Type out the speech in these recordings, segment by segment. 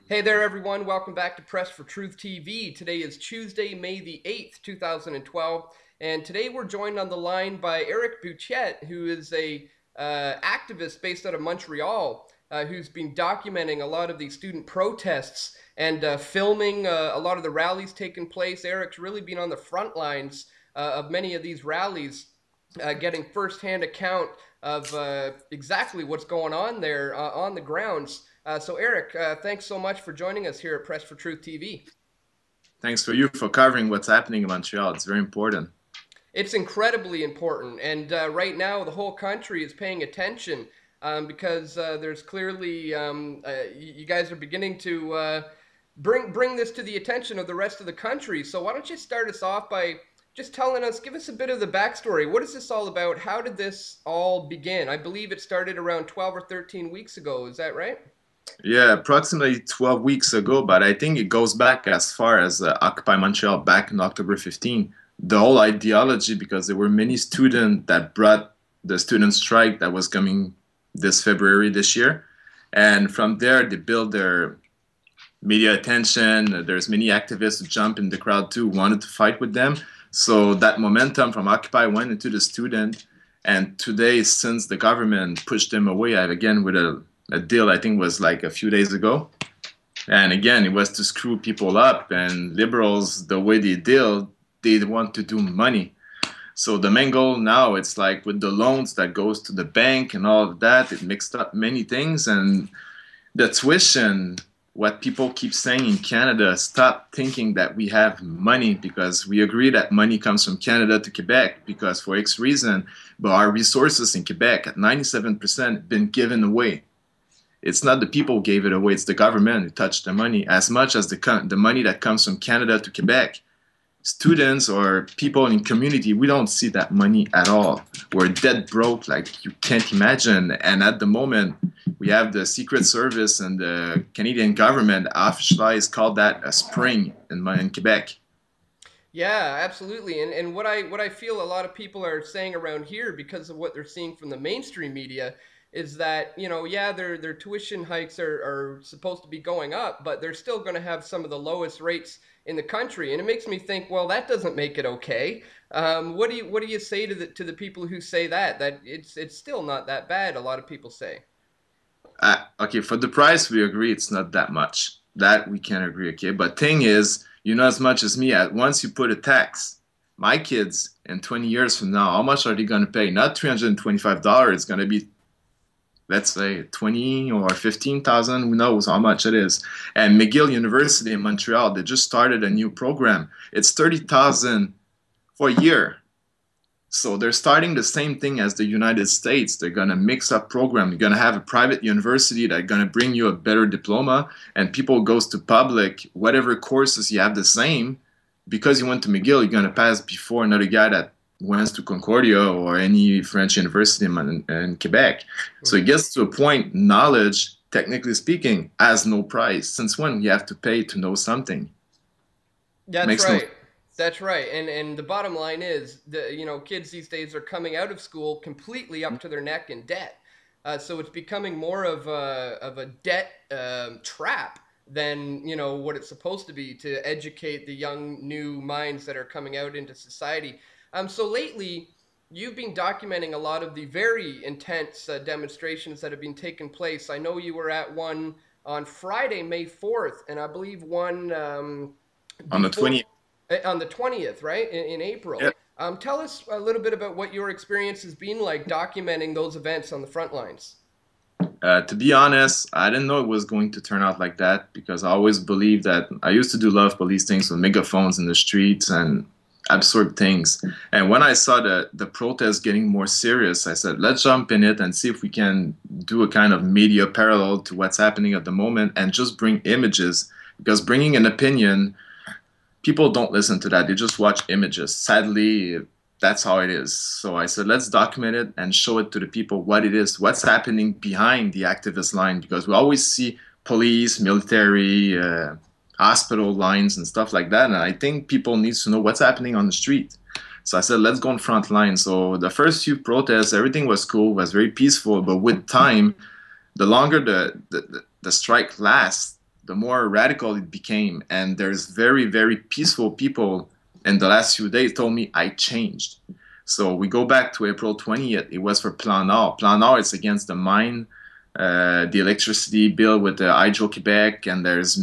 Hey there, everyone. Welcome back to Press for Truth TV. Today is Tuesday, May the 8th, 2012. And today we're joined on the line by Eric Bouthillette, who is a activist based out of Montreal, who's been documenting a lot of these student protests and filming a lot of the rallies taking place. Eric's really been on the front lines of many of these rallies, getting firsthand account of exactly what's going on there on the grounds. So Eric, thanks so much for joining us here at Press for Truth TV. Thanks for you for covering what's happening in Montreal. It's very important. It's incredibly important, and right now the whole country is paying attention because there's clearly you guys are beginning to bring this to the attention of the rest of the country. So why don't you start us off by just telling us, give us a bit of the backstory. What is this all about? How did this all begin? I believe it started around 12 or 13 weeks ago. Is that right? Yeah, approximately 12 weeks ago, but I think it goes back as far as Occupy Montreal back in October 15. The whole ideology, because there were many students that brought the student strike that was coming this February this year. And from there, they built their media attention. There's many activists who jump in the crowd too, wanted to fight with them. So that momentum from Occupy went into the student. And today, since the government pushed them away, again with a deal I think was like a few days ago. And again, it was to screw people up, and liberals, the way they deal, they want to do money. So the main goal now, it's like with the loans that goes to the bank and all of that, it mixed up many things. And the tuition, what people keep saying in Canada, stop thinking that we have money, because we agree that money comes from Canada to Quebec because for X reason, but our resources in Quebec at 97% been given away. It's not the people who gave it away, it's the government who touched the money as much as the money that comes from Canada to Quebec. Students or people in community, we don't see that money at all. We're dead broke like you can't imagine. And at the moment, we have the Secret Service and the Canadian government officialized called that a spring in Quebec. Yeah, absolutely. And what I feel a lot of people are saying around here because of what they're seeing from the mainstream media is that, yeah, their tuition hikes are supposed to be going up, but they're still going to have some of the lowest rates in the country. And it makes me think, well, that doesn't make it okay. What do you say to the people who say that it's still not that bad? A lot of people say. Okay, for the price, we agree it's not that much. That we can agree, okay? But thing is, you know as much as me, once you put a tax, my kids in 20 years from now, how much are they going to pay? Not $325, it's going to be, let's say, 20 or 15,000, who knows how much it is. And McGill University in Montreal, they just started a new program. It's 30,000 for a year. So they're starting the same thing as the United States. They're going to mix up program. You're going to have a private university that's going to bring you a better diploma, and people goes to public, whatever courses you have the same. Because you went to McGill, you're going to pass before another guy that went to Concordia or any French university in Quebec. So it gets to a point, knowledge, technically speaking, has no price. Since when you have to pay to know something? That's Makes no. right. That's right. And the bottom line is kids these days are coming out of school completely up to their neck in debt. So it's becoming more of a debt trap than what it's supposed to be to educate the young new minds that are coming out into society. So lately, you've been documenting a lot of the very intense demonstrations that have been taking place. I know you were at one on Friday, May 4th, and I believe one On the before 20th. on the 20th, right, in April. Yeah. Tell us a little bit about what your experience has been like documenting those events on the front lines. To be honest, I didn't know it was going to turn out like that, because I always believed that I used to do a lot of police things with megaphones in the streets and absurd things. And when I saw the protest getting more serious, I said, let's jump in it and see if we can do a kind of media parallel to what's happening at the moment and just bring images. Because bringing an opinion, people don't listen to that. They just watch images. Sadly, that's how it is. So I said, let's document it and show it to the people what it is, what's happening behind the activist line, because we always see police, military, hospital lines and stuff like that. And I think people need to know what's happening on the street. So I said, let's go on front line. So the first few protests, everything was cool, was very peaceful. But with time, the longer the strike lasts, the more radical it became. And there's very, very peaceful people in the last few days told me I changed. So we go back to April 20th. It was for Plan Nord. Plan Nord is against the mine, the electricity bill with the Hydro-Quebec, and there's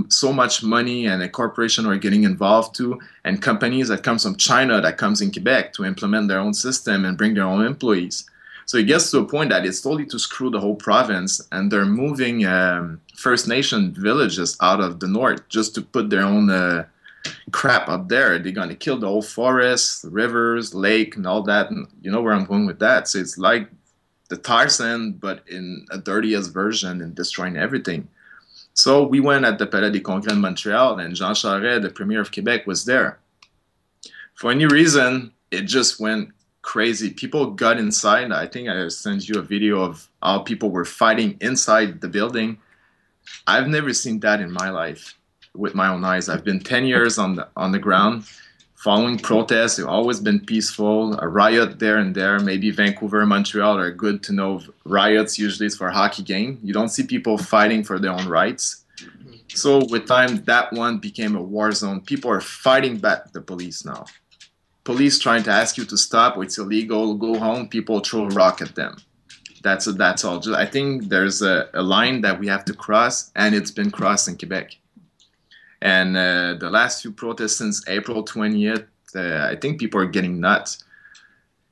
so much money, and a corporation are getting involved too, and companies that comes from China that comes in Quebec to implement their own system and bring their own employees. So it gets to a point that it's totally to screw the whole province, and they're moving First Nation villages out of the north just to put their own crap up there. They're going to kill the whole forest, rivers, lake, and all that. And you know where I'm going with that. So it's like the tar sand, but in a dirtiest version and destroying everything. So we went at the Palais des Congrès in Montreal, and Jean Charest, the Premier of Quebec, was there. For any reason, it just went crazy. People got inside. I think I sent you a video of how people were fighting inside the building. I've never seen that in my life with my own eyes. I've been 10 years on the ground following protests. They've always been peaceful. A riot there and there. Maybe Vancouver and Montreal are good to know. Riots usually is for a hockey game. You don't see people fighting for their own rights. So with time, that one became a war zone. People are fighting back the police now. Police trying to ask you to stop, or it's illegal, go home. People throw a rock at them. That's all. I think there's a line that we have to cross, and it's been crossed in Quebec. And the last few protests since April 20th, I think people are getting nuts.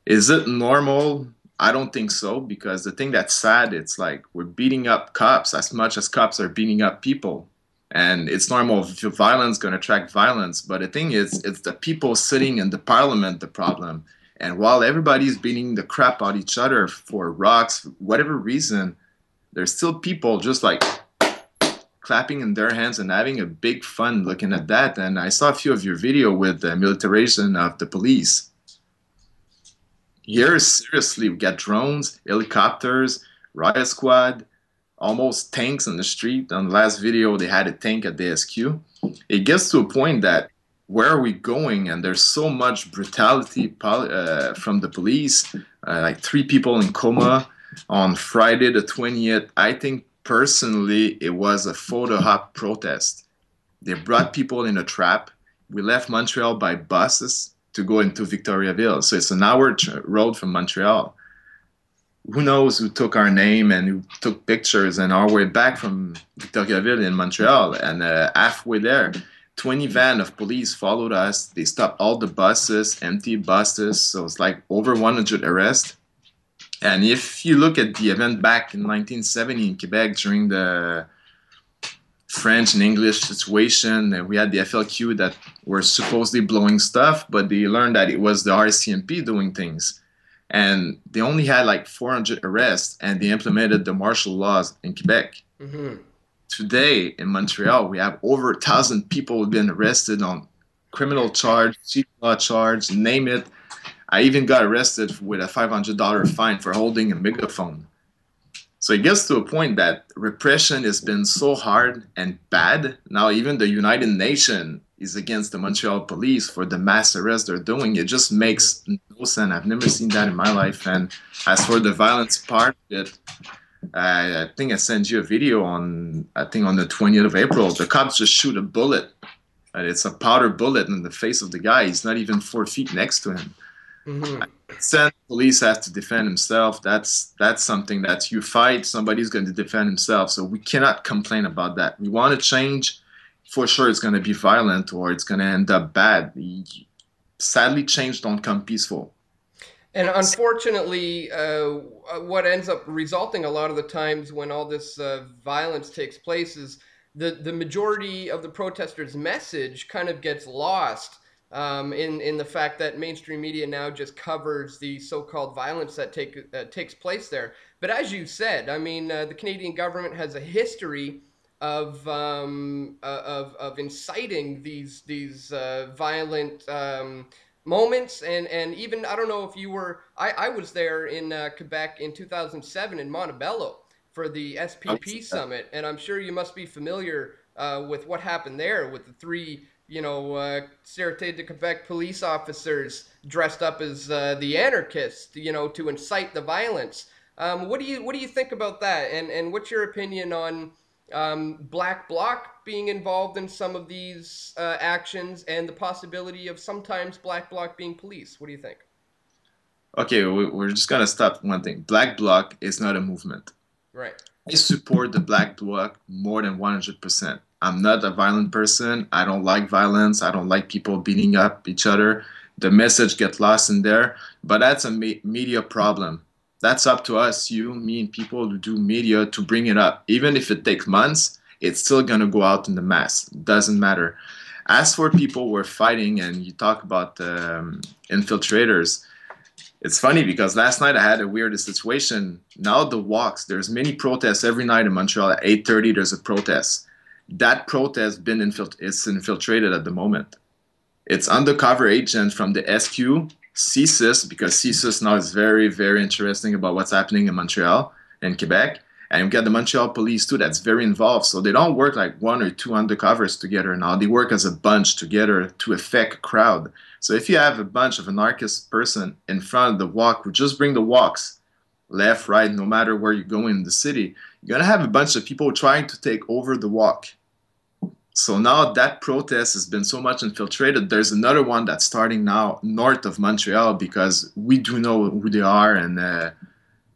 Is it normal? I don't think so, because the thing that's sad, it's like we're beating up cops as much as cops are beating up people. And it's normal. Violence going to attract violence. But the thing is, it's the people sitting in the parliament the problem. And while everybody's beating the crap out of each other for rocks, for whatever reason, there's still people just like clapping in their hands and having a big fun looking at that. And I saw a few of your video with the militarization of the police. Here, seriously, we got drones, helicopters, riot squad, almost tanks on the street. On the last video, they had a tank at the SQ. It gets to a point that where are we going? And there's so much brutality from the police, like 3 people in coma on Friday the 20th. I think personally it was a photo op protest. They brought people in a trap. We left Montreal by buses to go into Victoriaville. So it's an hour road from Montreal. Who knows who took our name and who took pictures, and our way back from Victoriaville in Montreal. And halfway there, 20 van of police followed us. They stopped all the buses, empty buses. So it's like over 100 arrests. And if you look at the event back in 1970 in Quebec during the French and English situation, we had the FLQ that were supposedly blowing stuff, but they learned that it was the RCMP doing things. And they only had like 400 arrests, and they implemented the martial laws in Quebec. Mm-hmm. Today in Montreal, we have over 1,000 people who've been arrested on criminal charge, cheap law charge, name it. I even got arrested with a $500 fine for holding a megaphone. So it gets to a point that repression has been so hard and bad. Now even the United Nations is against the Montreal police for the mass arrest they're doing. It just makes no sense. I've never seen that in my life. And as for the violence part of it, I think I sent you a video on the 20th of April. The cops just shoot a bullet. And it's a powder bullet in the face of the guy. He's not even 4 feet next to him. Mm-hmm. The police have to defend himself. That's something that you fight, somebody's going to defend himself. So we cannot complain about that. We want to change. For sure it's going to be violent or it's going to end up bad. Sadly, change don't come peaceful. And unfortunately, what ends up resulting a lot of the times when all this violence takes place is the majority of the protesters' message kind of gets lost in the fact that mainstream media now just covers the so-called violence that takes place there. But as you said, I mean, the Canadian government has a history of inciting these violent moments, and even I don't know if you were. I was there in Quebec in 2007 in Montebello for the SPP summit, and I'm sure you must be familiar with what happened there with the 3 Sûreté de Quebec police officers dressed up as the anarchists, to incite the violence. What do you think about that? And what's your opinion on Black Bloc being involved in some of these actions, and the possibility of sometimes Black Bloc being police. What do you think? Okay, we're just gonna stop one thing. Black Bloc is not a movement. Right. I support the Black Bloc more than 100%. I'm not a violent person. I don't like violence. I don't like people beating up each other. The message gets lost in there, but that's a media problem. That's up to us, you, me, and people who do media to bring it up. Even if it takes months, it's still going to go out in the mass. Doesn't matter. As for people who are fighting, and you talk about infiltrators, it's funny because last night I had a weird situation. Now the walks, there's many protests every night in Montreal. At 8:30, there's a protest. That protest it's infiltrated at the moment. It's undercover agent from the SQ, CSIS, because CSIS now is very, very interesting about what's happening in Montreal and Quebec. And we got the Montreal police too that's very involved. So they don't work like one or two undercovers together now. They work as a bunch together to affect a crowd. So if you have a bunch of anarchist person in front of the walk who just bring the walks, left, right, no matter where you're going in the city, you're gonna have a bunch of people trying to take over the walk. So now that protest has been so much infiltrated, there's another one that's starting now north of Montreal because we do know who they are, and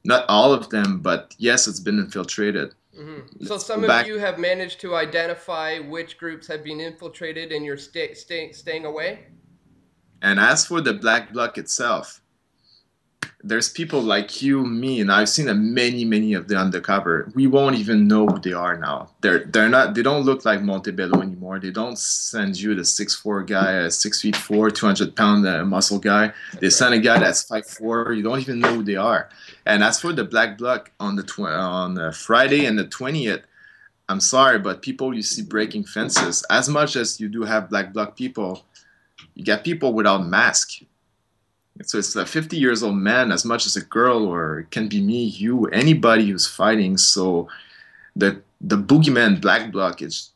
not all of them, but yes, it's been infiltrated. Mm-hmm. So Let's some go of back. you have managed to identify which groups have been infiltrated, and you're staying away. And as for the Black Bloc itself, there's people like you, me, and I've seen many, many of the undercover. We won't even know who they are now. They're not. They don't look like Montebello anymore. They don't send you the 6'4" guy, a 6'4", 200-pound muscle guy. They Right. send a guy that's 5'4". You don't even know who they are. And as for the Black Bloc on on Friday and the 20th, I'm sorry, but people you see breaking fences. As much as you do have Black Bloc people, you get people without mask. So it's a 50 years old man as much as a girl, or it can be me, you, anybody who's fighting. So the boogeyman Black Bloc is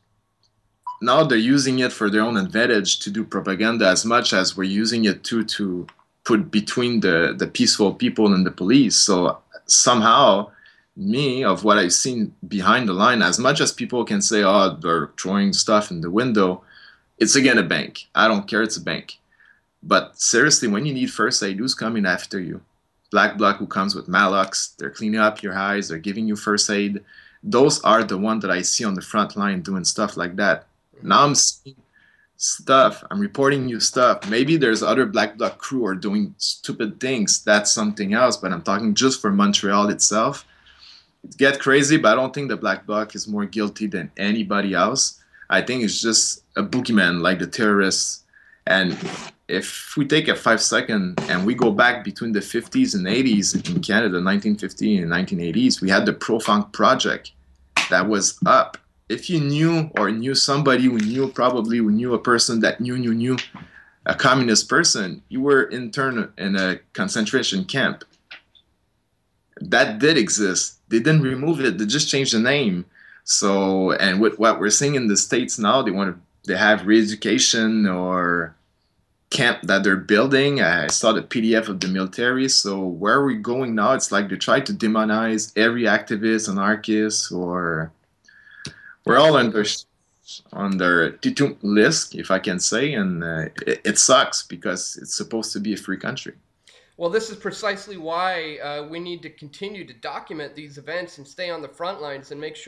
now they're using it for their own advantage to do propaganda as much as we're using it to put between the peaceful people and the police. So somehow me of what I've seen behind the line, as much as people can say, oh, they're throwing stuff in the window, it's again a bank. I don't care, it's a bank. But seriously, when you need first aid, who's coming after you? Black Bloc who comes with Malox, they're cleaning up your eyes, they're giving you first aid. Those are the ones that I see on the front line doing stuff like that. Mm-hmm. Now I'm seeing stuff, I'm reporting you stuff. Maybe there's other Black Bloc crew are doing stupid things. That's something else, but I'm talking just for Montreal itself. It get crazy, but I don't think the Black Bloc is more guilty than anybody else. I think it's just a boogeyman like the terrorists. And if we take a 5 second and we go back between the 50s and 80s in Canada, 1950 and 1980s, we had the Pro-Funk Project that was up. If you knew or knew somebody who knew, probably who knew a person that knew a communist person, you were interned in a concentration camp. That did exist. They didn't remove it. They just changed the name. So, and with what we're seeing in the States now, they have re-education or camp that they're building. I saw the PDF of the military. So where are we going now? It's like they try to demonize every activist, anarchist, or we're all Absolutely. under Titum list, if I can say, and it sucks because it's supposed to be a free country. Well, this is precisely why we need to continue to document these events and stay on the front lines and make sure